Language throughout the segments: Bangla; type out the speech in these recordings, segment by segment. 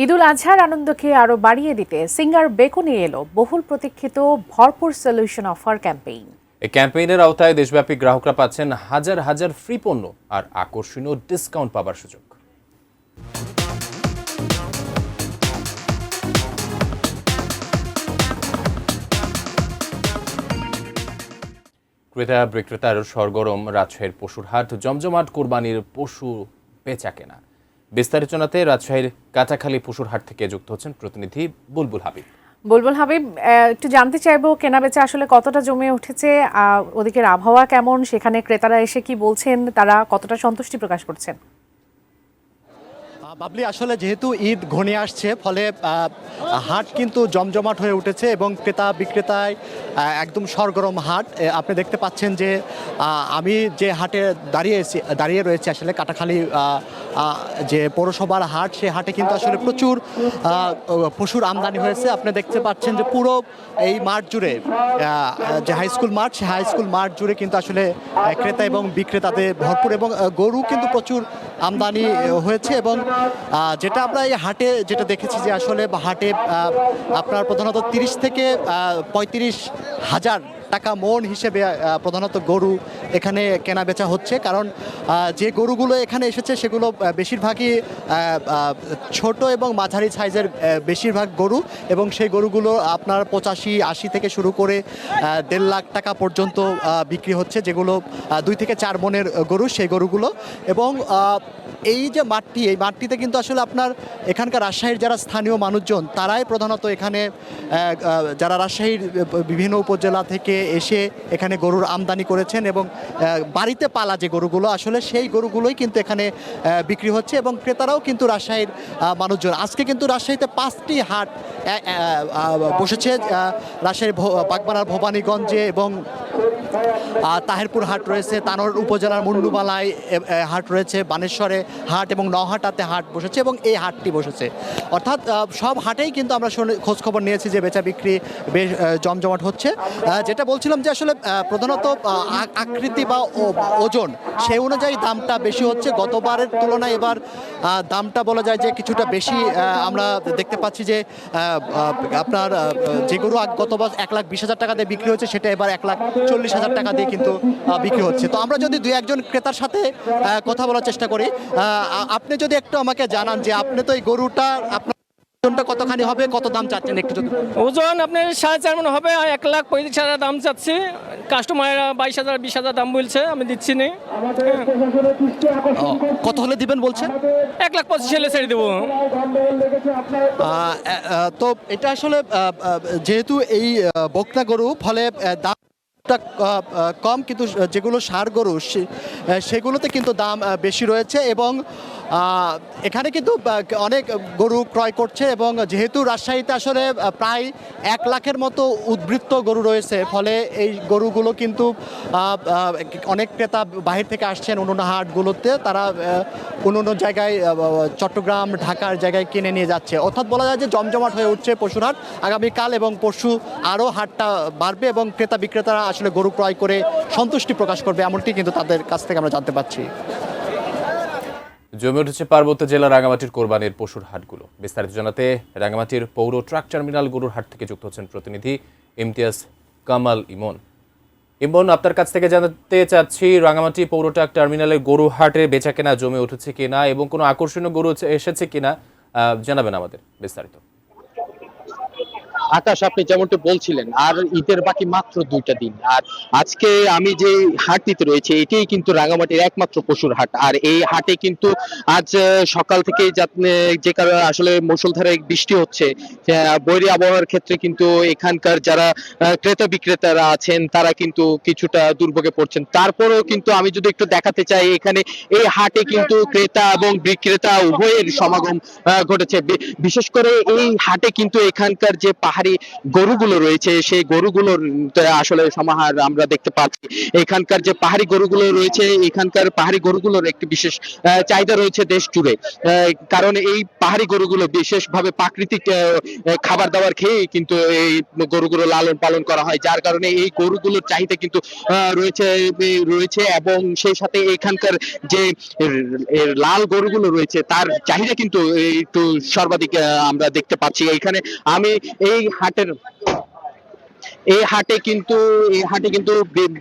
ঈদুল আজহার আনন্দকে আরো বাড়িয়ে দিতে সিঙ্গার বেকো নিয়ে এলো বহুল প্রতীক্ষিত ভরপুর সলিউশন অফার ক্যাম্পেইন। এই ক্যাম্পেইনের আওতায় দেশব্যাপী গ্রাহকরা পাচ্ছেন হাজার হাজার ফ্রি পণ্য আর আকর্ষণীয় ডিসকাউন্ট পাবার সুযোগ। ক্রেতা বিক্রেতার সরগরম রাজশাহীর পশুর হাট, জমজমাট কোরবানির পশু বেচা কেনা। বিস্তারিত জানাতে রাজশাহীর কাটাখালী পশুর হাট থেকে যুক্ত হচ্ছেন প্রতিনিধি বুলবুল হাবিব। বুলবুল হাবিব, একটু জানতে চাইবো কেনাবেচা আসলে কতটা জমে উঠেছে, ওদিকের আবহাওয়া কেমন, সেখানে ক্রেতারা এসে কি বলছেন, তারা কতটা সন্তুষ্টি প্রকাশ করছেন? বাবলি, আসলে যেহেতু ঈদ ঘনিয়ে আসছে, ফলে হাট কিন্তু জমজমাট হয়ে উঠেছে এবং ক্রেতা বিক্রেতায় একদম সরগরম হাট। আপনি দেখতে পাচ্ছেন যে আমি যে হাটে দাঁড়িয়ে রয়েছে আসলে কাটাখালী যে পৌরসভার হাট, সে হাটে কিন্তু আসলে প্রচুর পশুর আমদানি হয়েছে। আপনি দেখতে পাচ্ছেন যে পুরো এই মাঠ জুড়ে যে হাই স্কুল মাঠ, সে হাই স্কুল মাঠ জুড়ে কিন্তু আসলে ক্রেতা এবং বিক্রেতাদের ভরপুর, এবং গরু কিন্তু প্রচুর আমদানি হয়েছে। এবং যেটা আমরা এই হাটে যেটা দেখেছি যে আসলে হাটে আপনার প্রধানত 30 থেকে 35 হাজার টাকা মন হিসেবে প্রধানত গরু এখানে কেনা বেচা হচ্ছে। কারণ যে গরুগুলো এখানে এসেছে সেগুলো বেশিরভাগই ছোট এবং মাঝারি সাইজের বেশিরভাগ গরু, এবং সেই গরুগুলো আপনার 85-80 থেকে শুরু করে 1.5 লাখ টাকা পর্যন্ত বিক্রি হচ্ছে, যেগুলো 2 থেকে 4 মনের গরু, সেই গরুগুলো। এবং এই যে মাঠটি, এই মাঠটিতে কিন্তু আসলে আপনার এখানকার রাজশাহীর যারা স্থানীয় মানুষজন, তারাই প্রধানত এখানে যারা রাজশাহীর বিভিন্ন উপজেলা থেকে এসে এখানে গরুর আমদানি করেছেন, এবং বাড়িতে পালা যে গরুগুলো আসলে সেই গরুগুলোই কিন্তু এখানে বিক্রি হচ্ছে। এবং ক্রেতারাও কিন্তু রাজশাহীর মানুষজন। আজকে কিন্তু রাজশাহীতে 5টি হাট বসেছে, রাজশাহীর বাগমারার ভবানীগঞ্জে এবং তাহেরপুর হাট রয়েছে, তানোর উপজেলার মুন্ডুমালায় হাট রয়েছে, বানেশ্বরে হাট এবং নওহাটাতে হাট বসেছে, এবং এই হাটটি বসেছে। অর্থাৎ সব হাটেই কিন্তু আমরা খোঁজখবর নিয়েছি যে বেচা বিক্রি বেশ জমজমাট হচ্ছে। যেটা বলছিলাম যে আসলে প্রধানত আকৃতি বা ওজন সেই অনুযায়ী দামটা বেশি হচ্ছে। গতবারের তুলনায় এবার দামটা বলা যায় যে কিছুটা বেশি আমরা দেখতে পাচ্ছি। যে আপনার যে গরু গতবার 1,20,000 টাকা দিয়ে বিক্রি হচ্ছে, সেটা এবার 1,40,000 টাকা দিয়ে কিন্তু বিক্রি হচ্ছে। তো আমরা যদি 2-1 ক্রেতার সাথে কথা বলার চেষ্টা করি, আপনি যদি একটু আমাকে জানান যে আপনি তো এই গরুটা আপনার ওজনটা কতখানি হবে, কত দাম চাচ্ছেন একটু যদি। ওজন আপনার 4.5 মণ হবে, 1,35,000 দাম চাচ্ছি। কাস্টমাররা 22,000 20,000 দাম বলছে, আমি দিচ্ছি না। কত হলে দিবেন বলছেন? 1,25,000 হলে ছেড়ে দেবো। তো এটা আসলে যেহেতু এই বকনা গরু, ফলে দাম কম, কিন্তু যেগুলো ষাঁড় গরু সেগুলোতে কিন্তু দাম বেশি রয়েছে। এবং এখানে কিন্তু অনেক গরু ক্রয় করছে, এবং যেহেতু রাজশাহীতে আসলে প্রায় 1 লাখের মতো উদ্বৃত্ত গরু রয়েছে, ফলে এই গরুগুলো কিন্তু অনেক ক্রেতা বাহির থেকে আসছেন অন্য হাটগুলোতে, তারা অন্য জায়গায় চট্টগ্রাম ঢাকার জায়গায় কিনে নিয়ে যাচ্ছে। অর্থাৎ বলা যায় যে জমজমাট হয়ে উঠছে পশুর হাট। আগামীকাল এবং পরশু আরও হাটটা বাড়বে, এবং ক্রেতা বিক্রেতারা আসলে গরু ক্রয় করে সন্তুষ্টি প্রকাশ করবে, এমনটি কিন্তু তাদের কাছ থেকে আমরা জানতে পারছি। জমে উঠেছে পার্বত্য জেলা রাঙামাটির কোরবানির পশুর হাটগুলো। বিস্তারিত জানাতে রাঙামাটির পৌর ট্রাক টার্মিনাল গরুর হাট থেকে যুক্ত হচ্ছেন প্রতিনিধি ইমতিয়াজ কামাল ইমন। ইমন, আপনার কাছ থেকে জানতে চাচ্ছি রাঙামাটি পৌর ট্রাক টার্মিনালের গরু হাটে বেচা কেনা জমে উঠেছে কিনা, এবং কোনো আকর্ষণীয় গরু এসেছে কিনা জানাবেন আমাদের বিস্তারিত। আকাশ, আপনি যেমনটা বলছিলেন, আর ঈদের বাকি মাত্র 2টা দিন। আর আজকে আমি যে হাটটিতে রয়েছে, এটাই কিন্তু রাঙামাটির একমাত্র পশুর হাট। আর এই হাটে কিন্তু আজ সকাল থেকে যে কারণে আসলে মুষলধারে বৃষ্টি হচ্ছে, বৈরী আবহাওয়ার ক্ষেত্রে কিন্তু এখানকার যারা ক্রেতা বিক্রেতারা আছেন তারা কিন্তু কিছুটা দুর্ভোগে পড়ছেন। তারপরেও কিন্তু আমি যদি একটু দেখাতে চাই, এখানে এই হাটে কিন্তু ক্রেতা এবং বিক্রেতা উভয়ের সমাগম ঘটেছে। বিশেষ করে এই হাটে কিন্তু এখানকার যে পাহাড়ি গরুগুলো রয়েছে সেই গরুগুলোর আসলে সমাহার আমরা দেখতে পাচ্ছি। এখানকার যে পাহাড়ি গরুগুলো রয়েছে, এখানকার পাহাড়ি গরুগুলোর একটি বিশেষ চাহিদা রয়েছে দেশ জুড়ে, কারণ এই পাহাড়ি গরুগুলো বিশেষভাবে প্রাকৃতিক খাবার দাবার খেয়ে কিন্তু এই গরুগুলো লালন পালন করা হয়, যার কারণে এই গরুগুলোর চাহিদা কিন্তু রয়েছে এবং সেই সাথে এখানকার যে লাল গরুগুলো রয়েছে তার চাহিদা কিন্তু একটু সর্বাধিক আমরা দেখতে পাচ্ছি। এখানে আমি এই হাটে কিন্তু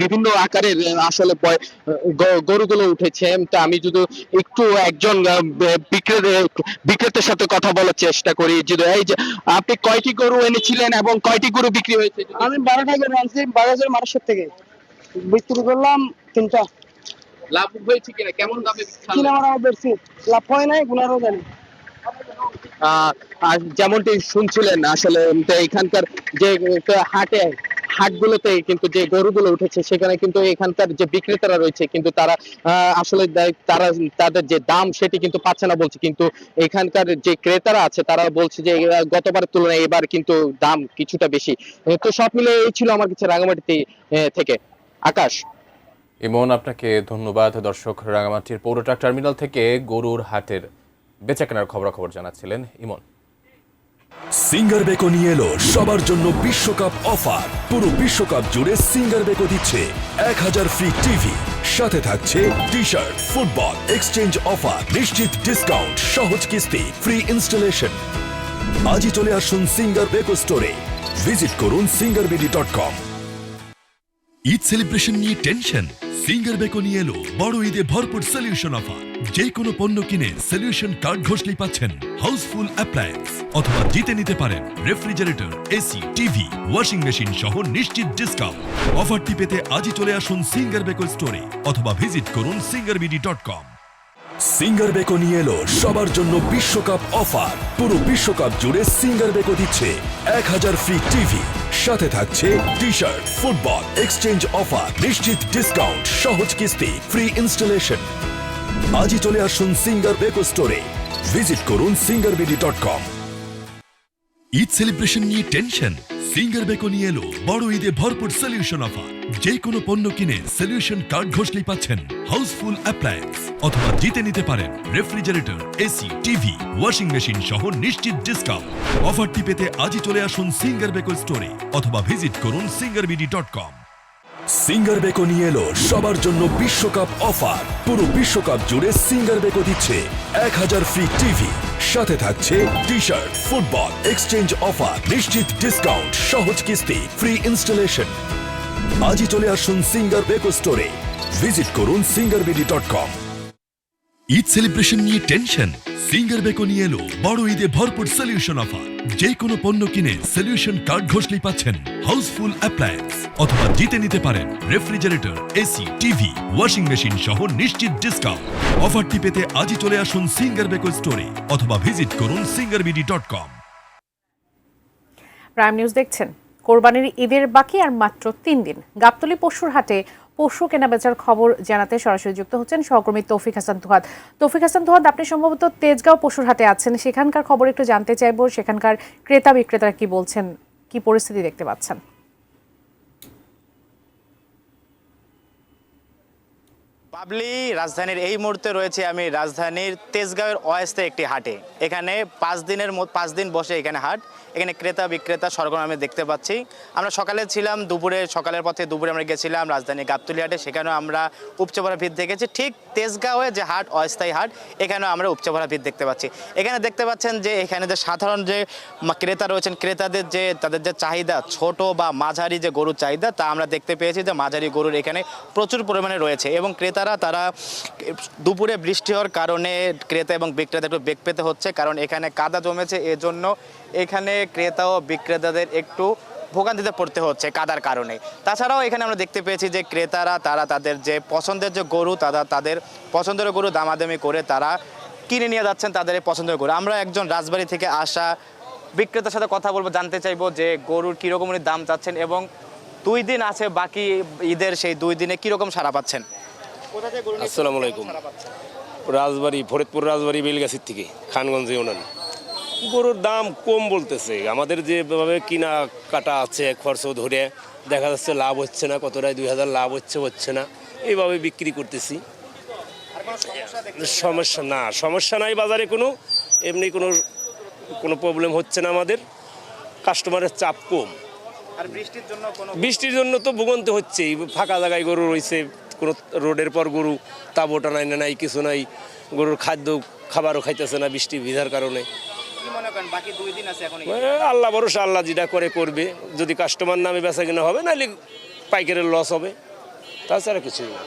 বিভিন্ন আকারের আসলে গরুগুলো উঠেছে। তো আমি যদি একটু একজন বিক্রেতার সাথে কথা বলার চেষ্টা করি, যদি এই যে আপনি কয়টি গরু এনেছিলেন এবং কয়টি গরু বিক্রি হয়েছে? আমি 12টা গরু আনছি বাজারের মানুষের থেকে, বিক্রি করলাম 3টা। লাভ হয়েছে কিনা, কেমন দামে কিনা মারা বেশি লাভ হয় নাই, গুনারও জানি। আর যেমনটি শুনছিলেন আসলে এখানকার যে হাটগুলোতে কিন্তু যে গরুগুলো উঠেছে সেখানে কিন্তু এখানকার যে বিক্রেতারা রয়েছে কিন্তু তারা আসলে তাদের যে দাম সেটি কিন্তু পাচ্ছে না বলছে, কিন্তু এখানকার যে ক্রেতারা আছে তারা বলছে যে গতবারের তুলনায় এবার কিন্তু দাম কিছুটা বেশি। তো সব মিলে এই ছিল আমার কাছে রাঙামাটি থেকে। আকাশ। ইমন, আপনাকে ধন্যবাদ। দর্শক, রাঙামাটির পৌর ট্রাক টার্মিনাল থেকে গরুর হাটের বেচাকেনার খবরাখবর জানাচ্ছিলেন ইমন। সিঙ্গার বেকো নিয়ে এলো সবার জন্য বিশ্বকাপ অফার। পুরো বিশ্বকাপ জুড়ে সিঙ্গার বেকো দিচ্ছে 1000 ফ্রি টিভি, সাথে থাকছে T shirt, football exchange offer, নিশ্চিত ডিসকাউন্ট, সহজ কিস্তি, ফ্রি ইনস্টলেশন। আজই চলে আসুন সিঙ্গার বেকো স্টোরে, ভিজিট করুন singarBD.com। ঈদ সেলিব্রেশন নিয়ে টেনশন? সিঙ্গার বেকো নিয়ে এলো বড় ঈদে ভরপুর সলিউশন অফার। যে কোনো পণ্য কিনে সলিউশন কার্ড ঘষলেই পাচ্ছেন হাউসফুল অ্যাপ্লায়েন্স, অথবা জিতে নিতে পারেন refrigerator, AC, TV, washing machine সহ নিশ্চিত ডিসকাউন্ট। অফারটি পেতে আজই চলে আসুন সিঙ্গার বেকো স্টোরে অথবা ভিজিট করুন singarBD.com। সিঙ্গার বেকো নিয়ে এলো সবার জন্য বিশ্বকাপ অফার। পুরো বিশ্বকাপ জুড়ে সিঙ্গার বেকো দিচ্ছে 1000 ফ্রি টিভি, সাথে থাকছে T shirt, football exchange offer, নিশ্চিত ডিসকাউন্ট, সহজ কিস্তি, ফ্রি ইনস্টলেশন। আজই চলে আসুন সিঙ্গার বেকো স্টোরে, ভিজিট করুন singarBD.com। ঈদ সেলিব্রেশন নিয়ে টেনশন? সিঙ্গার বেকো নিয়ে এলো বড় ঈদে ভরপুর সলিউশন অফার। যে কোনো পণ্য কিনে সলিউশন কার্ড ঘষলেই পাচ্ছেন হাউসফুল অ্যাপ্লায়েন্স, অথবা জিতে নিতে পারেন refrigerator, AC, TV, washing machine সহ নিশ্চিত ডিসকাউন্ট। অফারটি পেতে আজই চলে আসুন সিঙ্গার বেকো স্টোরে অথবা ভিজিট করুন singarBD.com। সিঙ্গার বেকো নিয়ে এলো সবার জন্য বিশ্বকাপ অফার। পুরো বিশ্বকাপ জুড়ে সিঙ্গার বেকো দিচ্ছে 1000 ফ্রি টিভি, সাথে থাকছে T shirt, football exchange offer, নিশ্চিত ডিসকাউন্ট, সহজ কিস্তি, ফ্রি ইনস্টলেশন। আজই চলে আসুন সিঙ্গার বেকো স্টোরে, ভিজিট করুন singarBD.com। ঈদ সেলিব্রেশন নিয়ে টেনশন? সিঙ্গার বেকো নিয়ে এলো বড় ঈদে ভরপুর সলিউশন অফার। যে কোনো পণ্য কিনে সলিউশন কার্ড ঘষলেই পাচ্ছেন হাউসফুল অ্যাপ্লায়েন্স, অথবা জিতে নিতে পারেন refrigerator, AC, TV, washing machine সহ নিশ্চিত ডিসকাউন্ট। অফারটি পেতে আজই চলে আসুন সিঙ্গার বেকো স্টোরে অথবা ভিজিট করুন singarBD.com। প্রাইম নিউজ দেখছেন। কোরবানির ঈদের বাকি আর মাত্র 3 দিন। গাবতলী পশুর হাটে পশু কেনাবেচার খবর জানাতে সরাসরি যুক্ত হচ্ছেন সহকর্মী তৌফিক হাসান তুহাদ। তৌফিক হাসান তুহাদ, আপনি সম্ভবত তেজগাঁও পশুর হাটে আছেন, সেখানকার খবর একটু জানতে চাইবো। সেখানকার ক্রেতা বিক্রেতারা কি বলছেন, কি পরিস্থিতি দেখতে পাচ্ছেন? পাবলি, রাজধানীর এই মুহূর্তে রয়েছে আমি রাজধানীর তেজগাঁওয়ের অয়েস্তে একটি হাটে। এখানে 5 দিন বসে এখানে হাট। এখানে ক্রেতা বিক্রেতা সরগরম আমি দেখতে পাচ্ছি। আমরা সকালে ছিলাম, সকালের পথে দুপুরে আমরা গেছিলাম রাজধানী গাবতলী হাটে, সেখানেও আমরা উপচে ভরা ভিড় দেখেছি। ঠিক তেজগাঁওয়ে যে হাট, অস্থায়ী হাট, এখানেও আমরা উপচে ভরা ভিড় দেখতে পাচ্ছি। এখানে দেখতে পাচ্ছেন যে এখানে যে সাধারণ যে ক্রেতা রয়েছেন, ক্রেতাদের যে তাদের যে চাহিদা, ছোট বা মাঝারি যে গরুর চাহিদা, তা আমরা দেখতে পেয়েছি যে মাঝারি গরুর এখানে প্রচুর পরিমাণে রয়েছে। এবং ক্রেতারা তারা দুপুরে বৃষ্টি হওয়ার কারণে ক্রেতা এবং বিক্রেতা একটু বেগ পেতে হচ্ছে, কারণ এখানে কাদা জমেছে। এজন্য এখানে ক্রেতা ও বিক্রেতাদের একটু ভোগান্তিতে পড়তে হচ্ছে কাদার কারণে। তাছাড়াও এখানে আমরা দেখতে পেয়েছি যে ক্রেতারা তারা তাদের যে পছন্দের যে গরু, তাদের পছন্দের গরু দামাদামি করে তারা কিনে নিয়ে যাচ্ছেন তাদের এই পছন্দের গরু। আমরা একজন রাজবাড়ী থেকে আসা বিক্রেতার সাথে কথা বলবো, জানতে চাইবো যে গরুর কীরকম দাম চাচ্ছেন এবং 2 দিন আছে বাকি ঈদের, সেই 2 দিনে কীরকম সাড়া পাচ্ছেন। আসসালামু আলাইকুম। রাজবাড়ী, ফরিদপুর রাজবাড়ী বেলগাছির থেকে, খানগঞ্জ ইউনিয়ন। গরুর দাম কম বলতেছে, আমাদের যেভাবে কিনা কাটা আছে খরচ ধরে দেখা যাচ্ছে লাভ হচ্ছে না, কতটায় 2000 লাভ হচ্ছে না, এইভাবে বিক্রি করতেছি। সমস্যা নাই বাজারে, এমনি কোনো প্রবলেম হচ্ছে না আমাদের, কাস্টমারের চাপ কম। আর বৃষ্টির জন্য তো ভোগান্তি হচ্ছেই, ফাঁকা জায়গায় গরু রয়েছে, কোনো রোডের পর গরু তাবোটা নাই কিছু নাই, গরুর খাবারও খাইতেছে না বৃষ্টি ভিজার কারণে। কি মনে করেন বাকি 2 দিন আছে এখন? আল্লাহ ভরসা, আল্লাহ যেটা করবে, যদি কাস্টমার নামে বেচা কিনা হবে, নাহলে পাইকারের লস হবে, তাছাড়া কিছুই না।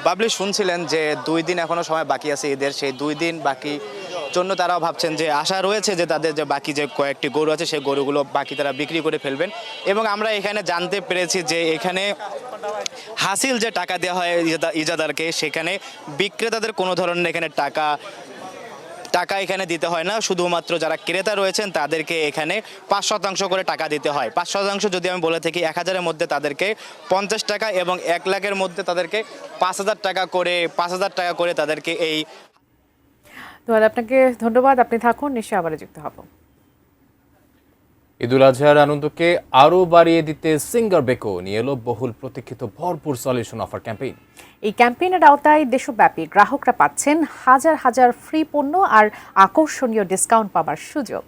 বাবলি, শুনছিলেন যে 2 দিন এখনো সময় বাকি আছে ঈদের, সেই 2 দিন বাকি জন্য তারাও ভাবছেন যে আশা রয়েছে যে তাদের যে বাকি যে কয়েকটি গরু আছে সেই গরুগুলো বাকি তারা বিক্রি করে ফেলবেন। এবং আমরা এখানে জানতে পেরেছি যে এখানে হাসিল যে টাকা দেওয়া হয় ইজাদারকে, সেখানে বিক্রেতাদের কোনো ধরনের এখানে টাকা এখানে দিতে হয় না, শুধুমাত্র যারা ক্রেতা রয়েছেন তাদেরকে এখানে 5% করে টাকা দিতে হয়। 5% যদি আমি বলে থাকি, 1000-এর মধ্যে তাদেরকে 50 টাকা এবং 1 লাখের মধ্যে তাদেরকে 5000 টাকা করে তাদেরকে এই। আপনাকে ধন্যবাদ, আপনি থাকুন, নিশ্চয়ই আবার যুক্ত হব। ঈদুল আজহার আনন্দকে আরও বাড়িয়ে দিতে সিঙ্গার বেকো নিয়ে এলো বহুল প্রতীক্ষিত ভরপুর সলিউশন অফার ক্যাম্পেইন। এই ক্যাম্পেইনের আওতায় দেশব্যাপী গ্রাহকরা পাচ্ছেন হাজার হাজার ফ্রি পণ্য আর আকর্ষণীয় ডিসকাউন্ট পাবার সুযোগ।